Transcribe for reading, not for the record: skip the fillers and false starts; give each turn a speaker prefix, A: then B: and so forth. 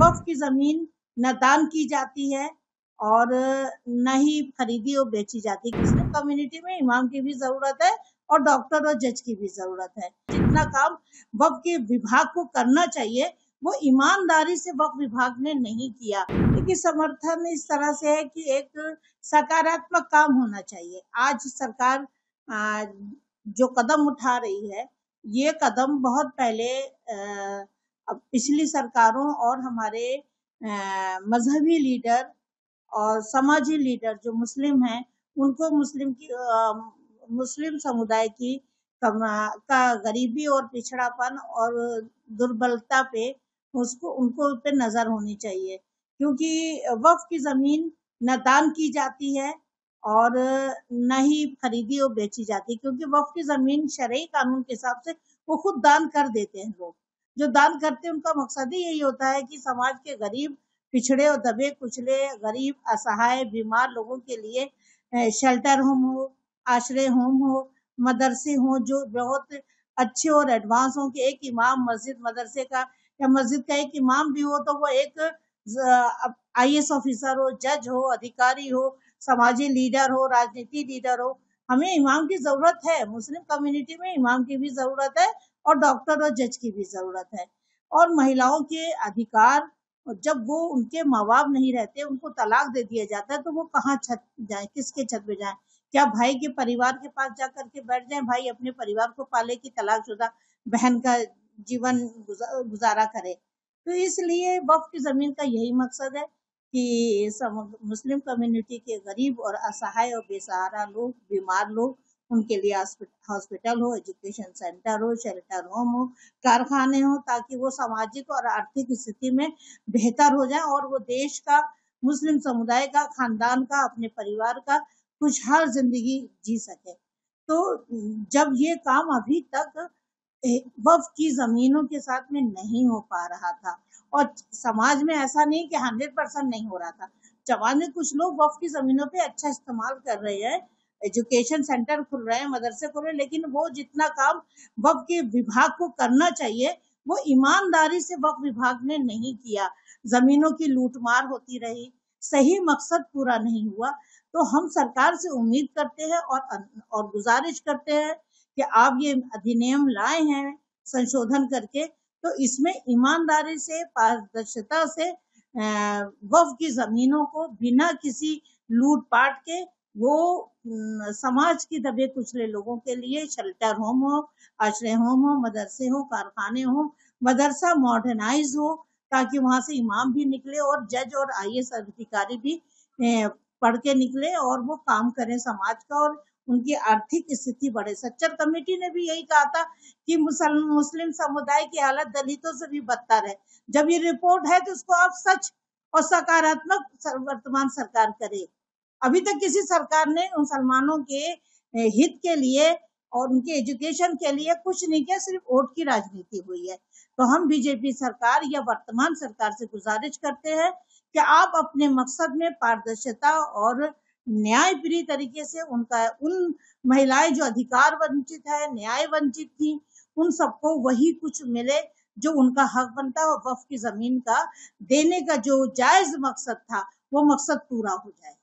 A: वक्फ की जमीन न दान की जाती है और न ही खरीदी और बेची जाती है। मुस्लिम कम्युनिटी में इमाम की भी जरूरत है और डॉक्टर और जज की भी जरूरत है। जितना काम वक्फ के विभाग को करना चाहिए वो ईमानदारी से वक्फ विभाग ने नहीं किया। लेकिन समर्थन इस तरह से है कि एक सकारात्मक काम होना चाहिए। आज सरकार जो कदम उठा रही है ये कदम बहुत पहले पिछली सरकारों और हमारे मजहबी लीडर और समाजी लीडर जो मुस्लिम हैं उनको मुस्लिम समुदाय की का गरीबी और पिछड़ापन और दुर्बलता पे उनको पे नजर होनी चाहिए, क्योंकि वक्फ की जमीन न दान की जाती है और न ही खरीदी और बेची जाती, क्योंकि वक्फ की जमीन शरई कानून के हिसाब से वो खुद दान कर देते हैं। लोग जो दान करते हैं उनका मकसद ही यही होता है कि समाज के गरीब, पिछड़े और दबे कुचले, गरीब, असहाय, बीमार लोगों के लिए शेल्टर होम हो, आश्रय होम हो, मदरसे हो जो बहुत अच्छे और एडवांस हो, कि एक इमाम मस्जिद मदरसे का या मस्जिद का एक इमाम भी हो तो वो एक IAS ऑफिसर हो, जज हो, अधिकारी हो, समाजी लीडर हो, राजनीति लीडर हो। हमें इमाम की जरूरत है। मुस्लिम कम्युनिटी में इमाम की भी जरूरत है और डॉक्टर और जज की भी जरूरत है। और महिलाओं के अधिकार, जब वो उनके माँ बाप नहीं रहते, उनको तलाक दे दिया जाता है तो वो कहाँ छत जाए, किसके छत पे जाए? क्या भाई के परिवार के पास जा करके बैठ जाए, भाई अपने परिवार को पाले कि तलाकशुदा बहन का जीवन गुजारा करे? तो इसलिए वक्फ की जमीन का यही मकसद है कि मुस्लिम कम्युनिटी के गरीब और असहाय और बेसहारा लोग, बीमार लोग, उनके लिए हॉस्पिटल हो, एजुकेशन सेंटर हो, शेल्टर होम हो, कारखाने हो, ताकि वो सामाजिक और आर्थिक स्थिति में बेहतर हो जाए और वो देश का, मुस्लिम समुदाय का, खानदान का, अपने परिवार का खुशहाल जिंदगी जी सके। तो जब ये काम अभी तक वक्फ की जमीनों के साथ में नहीं हो पा रहा था, और समाज में ऐसा नहीं कि 100% नहीं हो रहा था, समाज में कुछ लोग वक्फ की जमीनों पे अच्छा इस्तेमाल कर रहे हैं, एजुकेशन सेंटर खुल रहे हैं, मदरसे खुल रहे हैं, लेकिन वो जितना काम वक्फ के विभाग को करना चाहिए वो ईमानदारी से वक्फ विभाग ने नहीं किया। जमीनों की लूटमार होती रही, सही मकसद पूरा नहीं हुआ। तो हम सरकार से उम्मीद करते हैं और गुजारिश करते हैं कि आप ये अधिनियम लाए हैं संशोधन करके, तो इसमें ईमानदारी से, पारदर्शिता से वक्फ की जमीनों को बिना किसी लूटपाट के वो समाज की दबे कुचले लोगों के लिए शेल्टर होम हो, आश्रय होम हो, मदरसे हो, कारखाने हो, मदरसा मॉडर्नाइज हो, ताकि वहां से इमाम भी निकले और जज और IAS अधिकारी भी पढ़ के निकले और वो काम करें समाज का और उनकी आर्थिक स्थिति बढ़े। सच्चर कमेटी ने भी यही कहा था कि मुस्लिम समुदाय की हालत दलितों से भी बदतर है। जब ये रिपोर्ट है तो उसको आप सच और सकारात्मक वर्तमान सरकार करे। अभी तक किसी सरकार ने मुसलमानों के हित के लिए और उनके एजुकेशन के लिए कुछ नहीं किया, सिर्फ वोट की राजनीति हुई है। तो हम बीजेपी सरकार या वर्तमान सरकार से गुजारिश करते हैं कि आप अपने मकसद में पारदर्शिता और न्यायप्रिय तरीके से उन महिलाएं जो अधिकार वंचित है, न्याय वंचित थी, उन सबको वही कुछ मिले जो उनका हक बनता है और वक्फ की जमीन का देने का जो जायज मकसद था वो मकसद पूरा हो जाए।